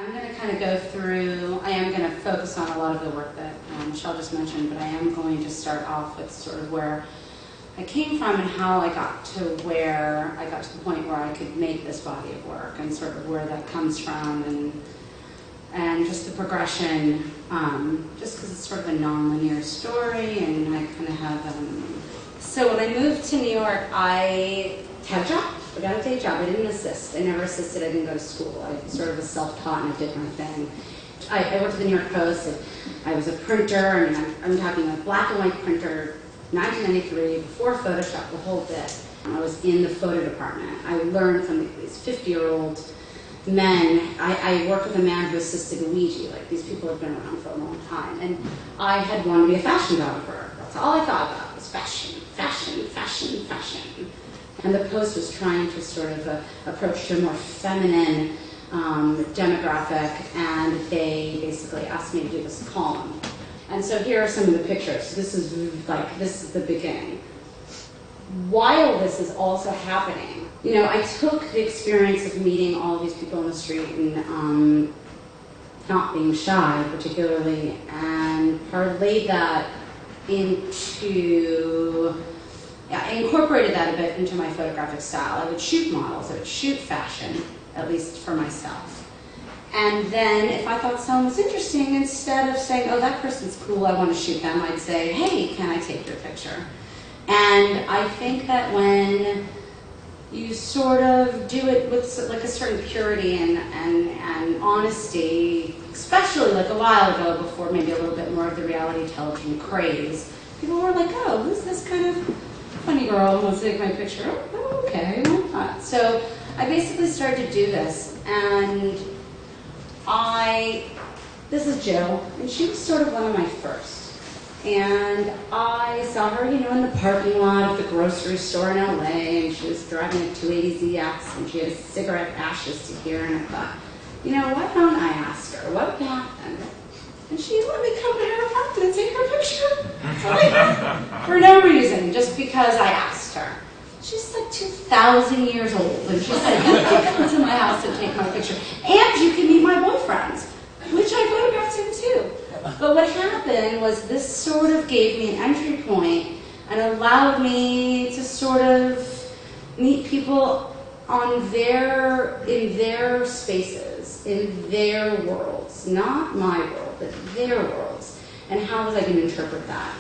I'm going to kind of go through, I am going to focus on a lot of the work that Michelle just mentioned, but I am going to start off with sort of where I came from and how I got to where I got to the point where I could make this body of work and sort of where that comes from and just the progression, just because it's sort of a non-linear story and I kind of have, so when I moved to New York, I had a job. I got a day job. I didn't assist. I never assisted. I didn't go to school. I sort of was self-taught and I did my thing. I worked at the New York Post. And I was a printer. I mean, I'm talking a black and white printer, 1993, before Photoshop, the whole bit. I was in the photo department. I learned from these 50-year-old men. I worked with a man who assisted Luigi. Like, these people have been around for a long time. And I had wanted to be a fashion photographer. That's all I thought about was fashion, fashion, fashion, fashion. And the Post was trying to sort of approach to a more feminine demographic, and they basically asked me to do this column. And so here are some of the pictures. This is the beginning. While this is also happening, you know, I took the experience of meeting all of these people in the street and not being shy particularly, and parlayed that into, I incorporated that a bit into my photographic style. I would shoot models, I would shoot fashion, at least for myself. And then if I thought someone was interesting, instead of saying, oh, that person's cool, I want to shoot them, I'd say, hey, can I take your picture? And I think that when you sort of do it with like a certain purity and honesty, especially like a while ago before maybe a little bit more of the reality television craze, people were like, oh, who's this kind of funny girl who wants to take my picture? Oh, okay, why not? So I basically started to do this, and this is Jill, and she was sort of one of my first. And I saw her, you know, in the parking lot of the grocery store in LA, and she was driving a 280ZX, and she had cigarette ashes to here, and I thought, you know, why don't I ask her, what would happen? And she let me come to her apartment and take her picture. For no reason, just because I asked her. She's like 2,000 years old, and she said, you can come to my house and take my picture, and you can meet my boyfriends, which I photographed him too. But what happened was this sort of gave me an entry point and allowed me to sort of meet people in their spaces, in their worlds, not my world, but their worlds, and how was I going to interpret that?